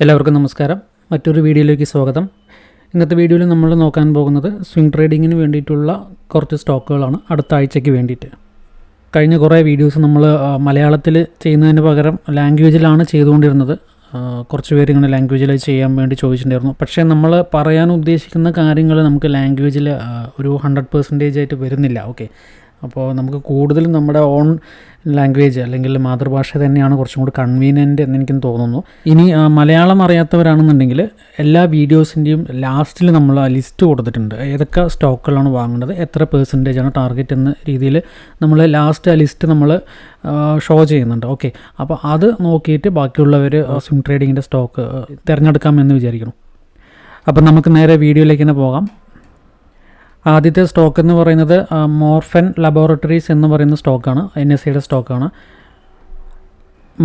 എല്ലാവർക്കും നമസ്കാരം. മറ്റൊരു വീഡിയോയിലേക്ക് സ്വാഗതം. ഇന്നത്തെ വീഡിയോയിൽ നമ്മൾ നോക്കാൻ പോകുന്നത് സ്വിംഗ് ട്രേഡിങ്ങിന് വേണ്ടിയിട്ടുള്ള കുറച്ച് സ്റ്റോക്കുകളാണ് അടുത്ത ആഴ്ചയ്ക്ക് വേണ്ടിയിട്ട്. കഴിഞ്ഞ കുറേ വീഡിയോസ് നമ്മൾ മലയാളത്തിൽ ചെയ്യുന്നതിന് പകരം ലാംഗ്വേജിലാണ് ചെയ്തുകൊണ്ടിരുന്നത്. കുറച്ച് പേര് ഇങ്ങനെ ലാംഗ്വേജിൽ ചെയ്യാൻ വേണ്ടി ചോദിച്ചിട്ടുണ്ടായിരുന്നു. പക്ഷേ നമ്മൾ പറയാൻ ഉദ്ദേശിക്കുന്ന കാര്യങ്ങൾ നമുക്ക് ലാംഗ്വേജിൽ ഒരു 100% ആയിട്ട് വരുന്നില്ല. ഓക്കെ, അപ്പോൾ നമുക്ക് കൂടുതലും നമ്മുടെ ഓൺ ലാംഗ്വേജ് അല്ലെങ്കിൽ മാതൃഭാഷ തന്നെയാണ് കുറച്ചും കൂടി കൺവീനിയൻറ്റ് എന്ന് എനിക്കും തോന്നുന്നു. ഇനി മലയാളം അറിയാത്തവരാണെന്നുണ്ടെങ്കിൽ എല്ലാ വീഡിയോസിൻ്റെയും ലാസ്റ്റിൽ നമ്മൾ ആ ലിസ്റ്റ് കൊടുത്തിട്ടുണ്ട്. ഏതൊക്കെ സ്റ്റോക്കുകളാണ് വാങ്ങേണ്ടത്, എത്ര പെർസെൻറ്റേജാണ് ടാർഗറ്റ് എന്ന രീതിയിൽ നമ്മൾ ലാസ്റ്റ് ആ ലിസ്റ്റ് നമ്മൾ ഷോ ചെയ്യുന്നുണ്ട്. ഓക്കെ, അപ്പോൾ അത് നോക്കിയിട്ട് ബാക്കിയുള്ളവർ സ്വിംഗ് ട്രേഡിങ്ങിൻ്റെ സ്റ്റോക്ക് തിരഞ്ഞെടുക്കാമെന്ന് വിചാരിക്കുന്നു. അപ്പോൾ നമുക്ക് നേരെ വീഡിയോയിലേക്ക് തന്നെ പോകാം. ആദ്യത്തെ സ്റ്റോക്ക് എന്ന് പറയുന്നത് മോർഫൻ ലബോറട്ടറീസ് എന്ന് പറയുന്ന സ്റ്റോക്കാണ്. NSEയുടെ സ്റ്റോക്കാണ്.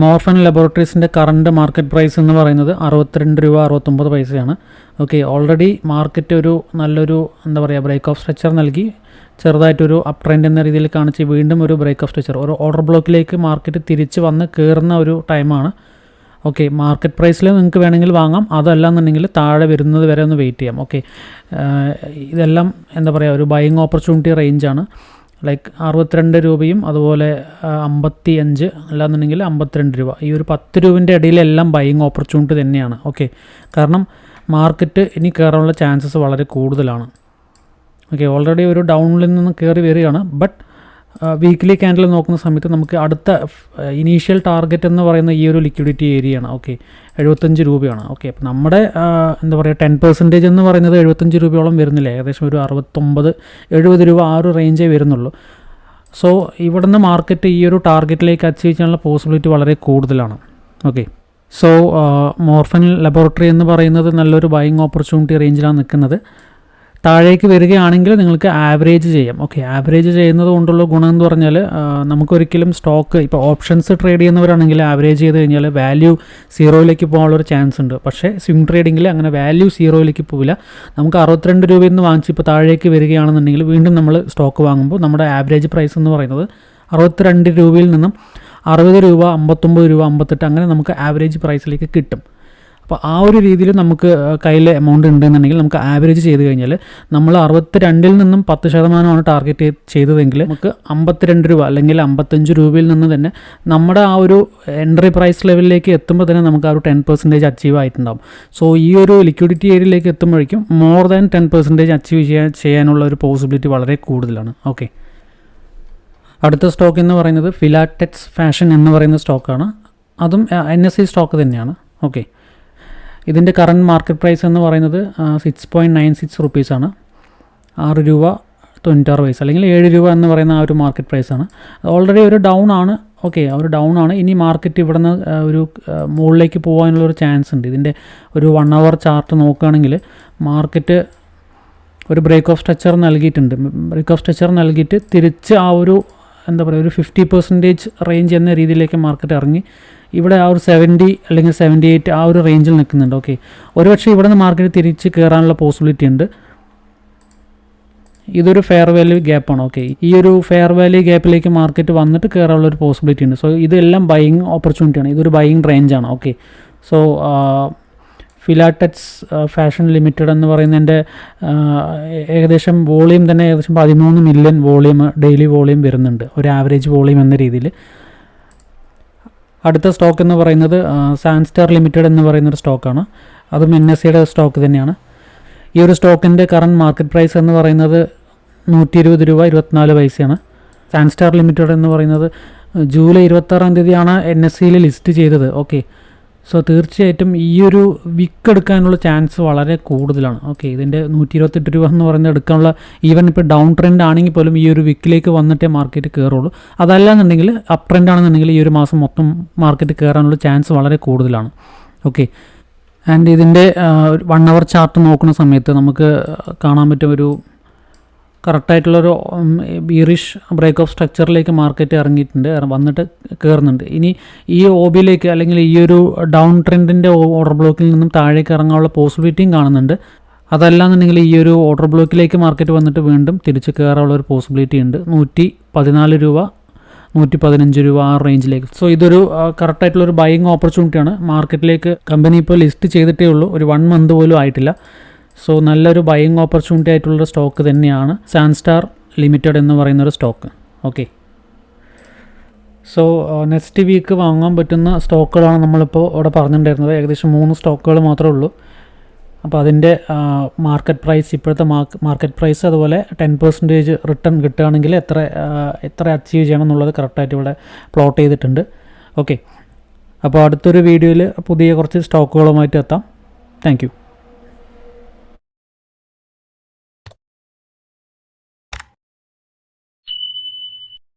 മോർഫൻ ലബോറട്ടറീസിൻ്റെ കറണ്ട് മാർക്കറ്റ് പ്രൈസ് എന്ന് പറയുന്നത് 62 രൂപ 69 പൈസയാണ്. ഓക്കെ, ഓൾറെഡി മാർക്കറ്റ് ഒരു നല്ലൊരു ബ്രേക്ക് ഓഫ് സ്ട്രക്ചർ നൽകി ചെറുതായിട്ടൊരു അപ് ട്രെൻഡ് എന്ന രീതിയിൽ കാണിച്ച് വീണ്ടും ഒരു ബ്രേക്ക് ഓഫ് സ്ട്രക്ചർ, ഒരു ഓർഡർ ബ്ലോക്കിലേക്ക് മാർക്കറ്റ് തിരിച്ച് വന്ന് കയറുന്ന ഒരു ടൈമാണ്. ഓക്കെ, മാർക്കറ്റ് പ്രൈസിൽ നിങ്ങൾക്ക് വേണമെങ്കിൽ വാങ്ങാം, അതല്ലാന്നുണ്ടെങ്കിൽ താഴെ വരുന്നത് വരെ ഒന്ന് വെയിറ്റ് ചെയ്യാം. ഓക്കെ, ഇതെല്ലാം ഒരു ബൈയിങ് ഓപ്പർച്യൂണിറ്റി റേഞ്ചാണ്. ലൈക്ക് 62 രൂപയും അതുപോലെ 55 അല്ലാന്നുണ്ടെങ്കിൽ 52 രൂപ, ഈ ഒരു 10 രൂപൻ്റെ ഇടയിലെല്ലാം ബൈയിങ് ഓപ്പർച്യൂണിറ്റി തന്നെയാണ്. ഓക്കെ, കാരണം മാർക്കറ്റ് ഇനി കയറാനുള്ള ചാൻസസ് വളരെ കൂടുതലാണ്. ഓക്കെ, ഓൾറെഡി ഒരു ഡൗണിൽ നിന്ന് കയറി വരികയാണ്. ബട്ട് വീക്ക്ലി ക്യാൻഡിൽ നോക്കുന്ന സമയത്ത് നമുക്ക് അടുത്ത ഇനീഷ്യൽ ടാർഗറ്റ് എന്ന് പറയുന്ന ഈ ഒരു ലിക്വിഡിറ്റി ഏരിയയാണ്. ഓക്കെ, 75 രൂപയാണ്. ഓക്കെ, അപ്പോൾ നമ്മുടെ 10% എന്ന് പറയുന്നത് 75 രൂപയോളം വരുന്നില്ല, ഏകദേശം ഒരു 69-70 രൂപ ആ ഒരു റേഞ്ചേ വരുന്നുള്ളൂ. സോ ഇവിടുന്ന് മാർക്കറ്റ് ഈ ഒരു ടാർഗറ്റിലേക്ക് അച്ചീവ് ചെയ്യാനുള്ള പോസിബിലിറ്റി വളരെ കൂടുതലാണ്. ഓക്കെ, സോ മോർഫൻ ലബോറട്ടറി എന്ന് പറയുന്നത് നല്ലൊരു ബൈയിങ് ഓപ്പർച്യൂണിറ്റി റേഞ്ചിലാണ് നിൽക്കുന്നത്. താഴേക്ക് വരികയാണെങ്കിൽ നിങ്ങൾക്ക് ആവറേജ് ചെയ്യാം. ഓക്കെ, ആവറേജ് ചെയ്യുന്നത് കൊണ്ടുള്ള ഗുണം എന്ന് പറഞ്ഞാൽ നമുക്കൊരിക്കലും സ്റ്റോക്ക് ഇപ്പോൾ ഓപ്ഷൻസ് ട്രേഡ് ചെയ്യുന്നവരാണെങ്കിൽ ആവറേജ് ചെയ്ത് കഴിഞ്ഞാൽ വാല്യൂ സീറോയിലേക്ക് പോകാനുള്ളൊരു ചാൻസ് ഉണ്ട്. പക്ഷേ സ്വിംഗ് ട്രേഡിങ്ങിൽ അങ്ങനെ വാല്യൂ സീറോയിലേക്ക് പോവില്ല. നമുക്ക് 62 രൂപയിൽ നിന്ന് വാങ്ങിച്ച് ഇപ്പോൾ താഴേക്ക് വരികയാണെന്നുണ്ടെങ്കിൽ വീണ്ടും നമ്മൾ സ്റ്റോക്ക് വാങ്ങുമ്പോൾ നമ്മുടെ ആവറേജ് പ്രൈസ് എന്ന് പറയുന്നത് 62 രൂപയിൽ നിന്നും 60 രൂപ 59 രൂപ 58 അങ്ങനെ നമുക്ക് ആവറേജ് പ്രൈസിലേക്ക് കിട്ടും. അപ്പോൾ ആ ഒരു രീതിയിൽ നമുക്ക് കയ്യിൽ എമൗണ്ട് ഉണ്ടെന്നുണ്ടെങ്കിൽ നമുക്ക് ആവറേജ് ചെയ്ത് കഴിഞ്ഞാൽ നമ്മൾ 62 നിന്നും 10% ടാർഗറ്റ് ചെയ്തതെങ്കിൽ നമുക്ക് 52 രൂപ അല്ലെങ്കിൽ 55 രൂപയിൽ നിന്ന് തന്നെ നമ്മുടെ ആ ഒരു എൻട്രി പ്രൈസ് ലെവലിലേക്ക് എത്തുമ്പോൾ തന്നെ നമുക്ക് ആ ഒരു 10% അച്ചീവ് ആയിട്ടുണ്ടാകും. സോ ഈ ഒരു ലിക്വിഡിറ്റി ഏരിയയിലേക്ക് എത്തുമ്പോഴേക്കും മോർ ദാൻ 10% അച്ചീവ് ചെയ്യാനുള്ള ഒരു പോസിബിലിറ്റി വളരെ കൂടുതലാണ്. ഓക്കെ, അടുത്ത സ്റ്റോക്ക് എന്ന് പറയുന്നത് ഫിലാറ്റെക്സ് ഫാഷൻ എന്ന് പറയുന്ന സ്റ്റോക്കാണ്. അതും NSE സ്റ്റോക്ക് തന്നെയാണ്. ഓക്കെ, ഇതിൻ്റെ കറണ്ട് മാർക്കറ്റ് പ്രൈസ് എന്ന് പറയുന്നത് 6.96 റുപ്പീസാണ്. 6 രൂപ 96 പൈസ അല്ലെങ്കിൽ 7 രൂപ എന്ന് പറയുന്ന ആ ഒരു മാർക്കറ്റ് പ്രൈസാണ്. ഓൾറെഡി ഒരു ഡൗൺ ആണ്. ഓക്കെ, ഒരു ഡൗൺ ആണ്. ഇനി മാർക്കറ്റ് ഇവിടെ നിന്ന് ഒരു മുകളിലേക്ക് പോകാനുള്ളൊരു ചാൻസ് ഉണ്ട്. ഇതിൻ്റെ ഒരു 1 അവർ ചാർട്ട് നോക്കുകയാണെങ്കിൽ മാർക്കറ്റ് ഒരു ബ്രേക്ക് ഓഫ് സ്ട്രക്ചർ നൽകിയിട്ടുണ്ട്. ബ്രേക്ക് ഓഫ് സ്ട്രക്ചർ നൽകിയിട്ട് തിരിച്ച് ആ ഒരു ഒരു 50% റേഞ്ച് എന്ന രീതിയിലേക്ക് മാർക്കറ്റ് ഇറങ്ങി ഇവിടെ ആ ഒരു 70 അല്ലെങ്കിൽ 78 ആ ഒരു റേഞ്ചിൽ നിൽക്കുന്നുണ്ട്. ഓക്കെ, ഒരുപക്ഷെ ഇവിടെ നിന്ന് മാർക്കറ്റ് തിരിച്ച് കയറാനുള്ള പോസിബിലിറ്റി ഉണ്ട്. ഇതൊരു ഫെയർ വാല്യൂ ഗ്യാപ്പാണ്. ഓക്കെ, ഈ ഒരു ഫെയർ വാല്യൂ ഗ്യാപ്പിലേക്ക് മാർക്കറ്റ് വന്നിട്ട് കയറാനുള്ള ഒരു പോസിബിലിറ്റി ഉണ്ട്. സോ ഇതെല്ലാം ബൈയിങ് ഓപ്പർച്യൂണിറ്റിയാണ്. ഇതൊരു ബൈയിങ് റേഞ്ചാണ്. Okay, so Filatex fashion limited എന്ന് പറയുന്നതിൻ്റെ ഏകദേശം വോളിയം തന്നെ ഏകദേശം 13 മില്യൺ വോളിയം ഡെയിലി വോളിയം വരുന്നുണ്ട്, ഒരു ആവറേജ് വോളിയം എന്ന രീതിയിൽ. അടുത്ത സ്റ്റോക്ക് എന്ന് പറയുന്നത് സാൻസ്റ്റാർ ലിമിറ്റഡ് എന്ന് പറയുന്നൊരു സ്റ്റോക്കാണ്. അതും NSEയുടെ സ്റ്റോക്ക് തന്നെയാണ്. ഈ ഒരു സ്റ്റോക്കിൻ്റെ കറണ്ട് മാർക്കറ്റ് പ്രൈസ് എന്ന് പറയുന്നത് 120 രൂപ 24 പൈസയാണ്. സാൻസ്റ്റാർ ലിമിറ്റഡ് എന്ന് പറയുന്നത് ജൂലൈ 26-ാം തീയതിയാണ് NSEയിൽ ലിസ്റ്റ് ചെയ്തത്. ഓക്കെ, സോ തീർച്ചയായിട്ടും ഈ ഒരു വിക്ക് എടുക്കാനുള്ള ചാൻസ് വളരെ കൂടുതലാണ്. ഓക്കെ, ഇതിൻ്റെ 128 രൂപ എന്ന് പറയുന്നത് എടുക്കാനുള്ള, ഈവൻ ഇപ്പോൾ ഡൗൺ ട്രെൻഡ് ആണെങ്കിൽ പോലും ഈ ഒരു വിക്കിലേക്ക് വന്നിട്ടേ മാർക്കറ്റ് കയറുള്ളൂ. അതല്ലാന്നുണ്ടെങ്കിൽ അപ്പ് ട്രെൻഡ് ആണെന്നുണ്ടെങ്കിൽ ഈ ഒരു മാസം മൊത്തം മാർക്കറ്റ് കയറാനുള്ള ചാൻസ് വളരെ കൂടുതലാണ്. ഓക്കെ, ആൻഡ് ഇതിൻ്റെ 1 അവർ ചാർട്ട് നോക്കുന്ന സമയത്ത് നമുക്ക് കാണാൻ പറ്റും ഒരു കറക്റ്റായിട്ടുള്ളൊരു ബീറിഷ് ബ്രേക്ക് ഓഫ് സ്ട്രക്ചറിലേക്ക് മാർക്കറ്റ് ഇറങ്ങിയിട്ടുണ്ട്, വന്നിട്ട് കയറുന്നുണ്ട്. ഇനി ഈ OBയിലേക്ക് അല്ലെങ്കിൽ ഈ ഒരു ഡൗൺ ട്രെൻഡിൻ്റെ ഓർഡർ ബ്ലോക്കിൽ നിന്നും താഴേക്ക് ഇറങ്ങാനുള്ള പോസിബിലിറ്റിയും കാണുന്നുണ്ട്. അതല്ലാന്നുണ്ടെങ്കിൽ ഈ ഒരു ഓർഡർ ബ്ലോക്കിലേക്ക് മാർക്കറ്റ് വന്നിട്ട് വീണ്ടും തിരിച്ച് കയറാനുള്ള ഒരു പോസിബിലിറ്റി ഉണ്ട്. 114 രൂപ 115 രൂപ ആ റേഞ്ചിലേക്ക്. സോ ഇതൊരു കറക്റ്റായിട്ടുള്ളൊരു ബൈയിങ് ഓപ്പർച്യൂണിറ്റിയാണ്. മാർക്കറ്റിലേക്ക് കമ്പനി ഇപ്പോൾ ലിസ്റ്റ് ചെയ്തിട്ടേ ഉള്ളൂ, ഒരു 1 മന്ത് പോലും ആയിട്ടില്ല. സോ നല്ലൊരു ബൈയിങ് ഓപ്പർച്യൂണിറ്റി ആയിട്ടുള്ളൊരു സ്റ്റോക്ക് തന്നെയാണ് സാൻസ്റ്റാർ ലിമിറ്റഡ് എന്ന് പറയുന്നൊരു stock. Okay, so next week വാങ്ങാൻ പറ്റുന്ന സ്റ്റോക്കുകളാണ് നമ്മളിപ്പോൾ ഇവിടെ പറഞ്ഞിട്ടുണ്ടായിരുന്നത്. ഏകദേശം 3 സ്റ്റോക്കുകൾ മാത്രമേ ഉള്ളൂ. അപ്പോൾ അതിൻ്റെ മാർക്കറ്റ് പ്രൈസ്, ഇപ്പോഴത്തെ മാർക്കറ്റ് പ്രൈസ്, അതുപോലെ 10% റിട്ടേൺ കിട്ടുകയാണെങ്കിൽ എത്ര അച്ചീവ് ചെയ്യണം എന്നുള്ളത് കറക്റ്റായിട്ട് ഇവിടെ പ്ലോട്ട് ചെയ്തിട്ടുണ്ട്. ഓക്കെ, അപ്പോൾ അടുത്തൊരു വീഡിയോയിൽ പുതിയ കുറച്ച് സ്റ്റോക്കുകളുമായിട്ട് എത്താം. Thank you.